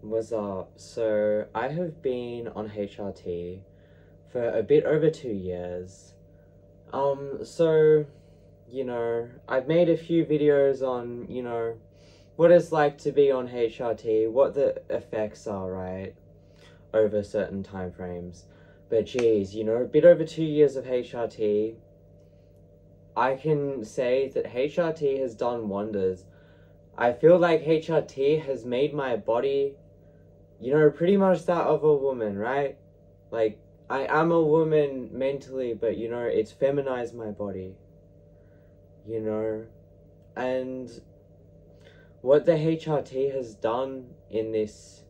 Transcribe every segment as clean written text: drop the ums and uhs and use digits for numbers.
What's up? So, I have been on HRT for a bit over 2 years. So, I've made a few videos on, what it's like to be on HRT, what the effects are, right, over certain time frames. But geez, a bit over 2 years of HRT, I can say that HRT has done wonders. I feel like HRT has made my body pretty much that of a woman, right? Like, I am a woman mentally, but, it's feminized my body, you know? And what the HRT has done in this,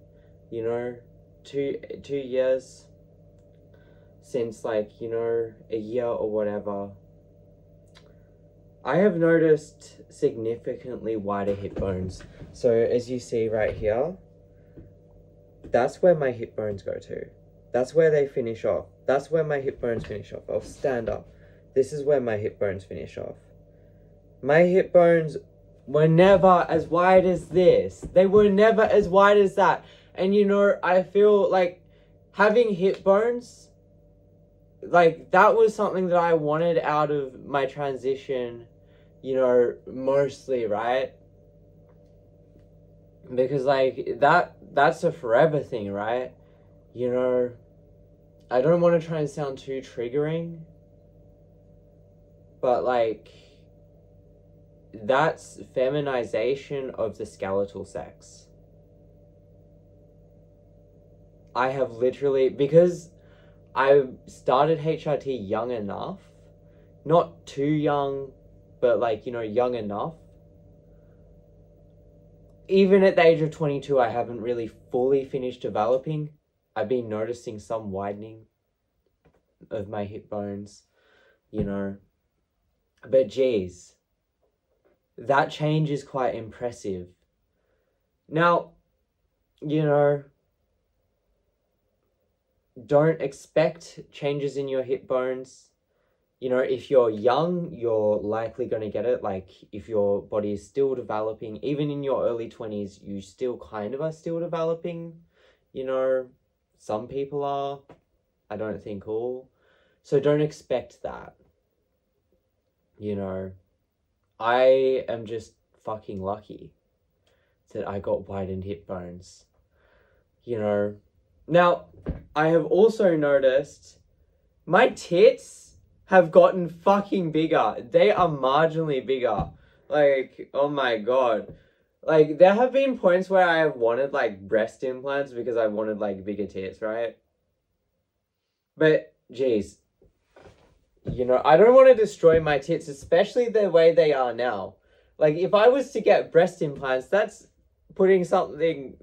two years since, like, a year or whatever, I have noticed significantly wider hip bones. So, as you see right here, that's where my hip bones go to. That's where they finish off. That's where my hip bones finish off. I'll stand up. This is where my hip bones finish off. My hip bones were never as wide as this. They were never as wide as that. And I feel like having hip bones, like, that was something that I wanted out of my transition, mostly, right? Because, like, that's a forever thing, right? I don't want to try and sound too triggering, but, like, that's feminization of the skeletal sex. I have literally, because I started HRT young enough, not too young, but, like, young enough. Even at the age of 22, I haven't really fully finished developing. I've been noticing some widening of my hip bones, But geez, that change is quite impressive. Now, don't expect changes in your hip bones. If you're young, you're likely going to get it. Like, if your body is still developing, even in your early 20s, you still kind of are still developing. Some people are. I don't think all. So don't expect that. I am just fucking lucky that I got widened hip bones. Now, I have also noticed my tits have gotten fucking bigger. They are marginally bigger. Like, oh my god. Like, there have been points where I have wanted, like, breast implants because I wanted, like, bigger tits, right? But, geez. I don't want to destroy my tits, especially the way they are now. Like, if I was to get breast implants, that's putting something,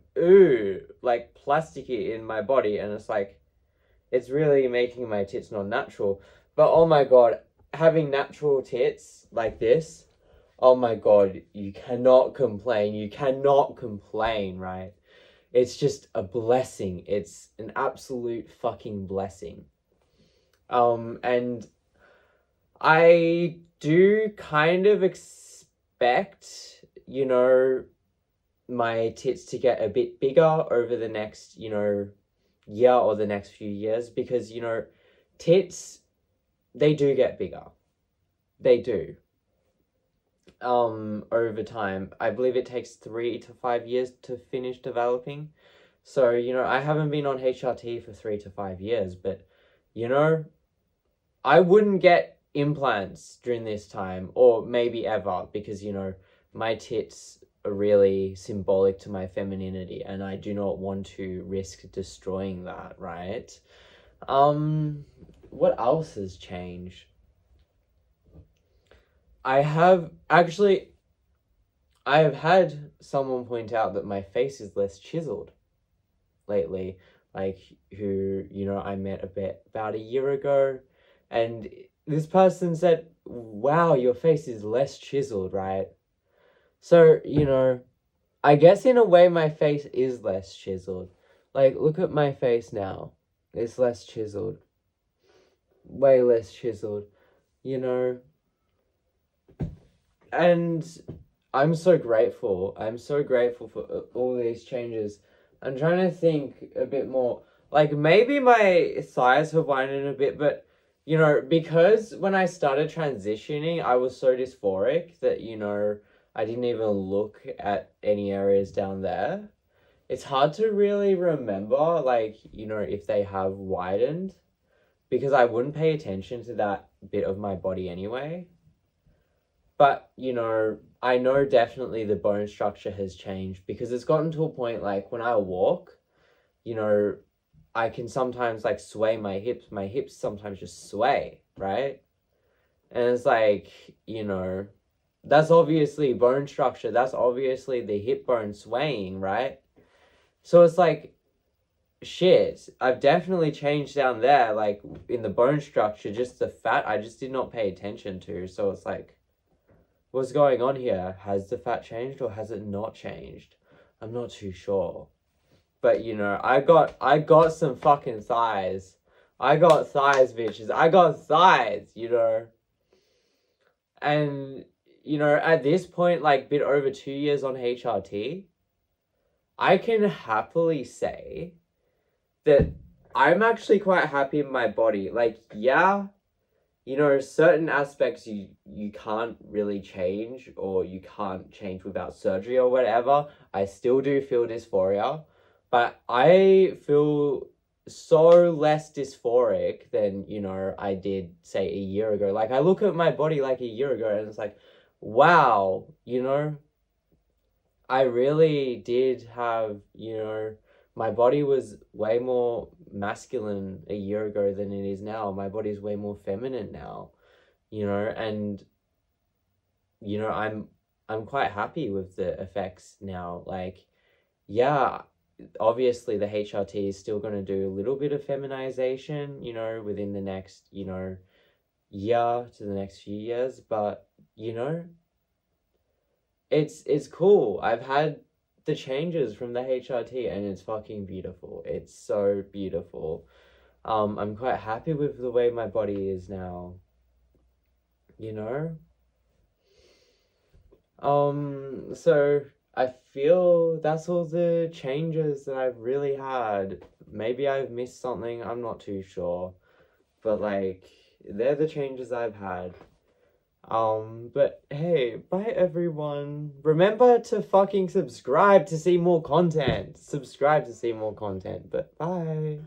like, plasticky in my body. And it's like, it's really making my tits not natural. But oh my god, having natural tits like this, oh my god, you cannot complain. You cannot complain, right? It's just a blessing. It's an absolute fucking blessing. And I do kind of expect, my tits to get a bit bigger over the next, year or the next few years, because, tits, they do get bigger. They do. Over time. I believe it takes 3 to 5 years to finish developing. So, I haven't been on HRT for 3 to 5 years, but, I wouldn't get implants during this time, or maybe ever, because, my tits are really symbolic to my femininity, and I do not want to risk destroying that, right? What else has changed? I have had someone point out that my face is less chiseled lately, like, who, I met about a year ago, and this person said, wow, your face is less chiseled, right? So, I guess in a way my face is less chiseled. Like, look at my face now. It's less chiseled. Way less chiseled, And I'm so grateful. I'm so grateful for all these changes. I'm trying to think a bit more. Like, maybe my thighs have widened a bit, but, you know, because when I started transitioning, I was so dysphoric that, you know, I didn't even look at any areas down there. It's hard to really remember, like, you know, if they have widened, because I wouldn't pay attention to that bit of my body anyway. But, you know, I know definitely the bone structure has changed because it's gotten to a point like when I walk, you know, I can sometimes like sway my hips. My hips sometimes just sway, right? And it's like, you know, that's obviously bone structure. That's obviously the hip bone swaying, right? So it's like, shit, I've definitely changed down there, like in the bone structure, just the fat I just did not pay attention to. So it's like, what's going on here? Has the fat changed or has it not changed? I'm not too sure. But, you know, I got some fucking thighs. I got thighs, bitches. I got thighs, you know. And, you know, at this point, like, bit over 2 years on HRT, I can happily say that I'm actually quite happy in my body. Like, yeah, you know, certain aspects you can't really change, or you can't change without surgery or whatever. I still do feel dysphoria, but I feel so less dysphoric than, you know, I did, say, a year ago. Like, I look at my body like a year ago and it's like, wow, you know, I really did have, you know, my body was way more masculine a year ago than it is now. My body's way more feminine now, you know, and, you know, I'm quite happy with the effects now. Like, yeah, obviously the HRT is still going to do a little bit of feminization, you know, within the next, you know, year to the next few years, but, you know, it's cool. I've had the changes from the HRT and it's fucking beautiful. It's so beautiful. I'm quite happy with the way my body is now, you know? So I feel that's all the changes that I've really had. Maybe I've missed something, I'm not too sure. But like, they're the changes I've had. But hey, bye everyone. Remember to fucking subscribe to see more content. Subscribe to see more content, but bye.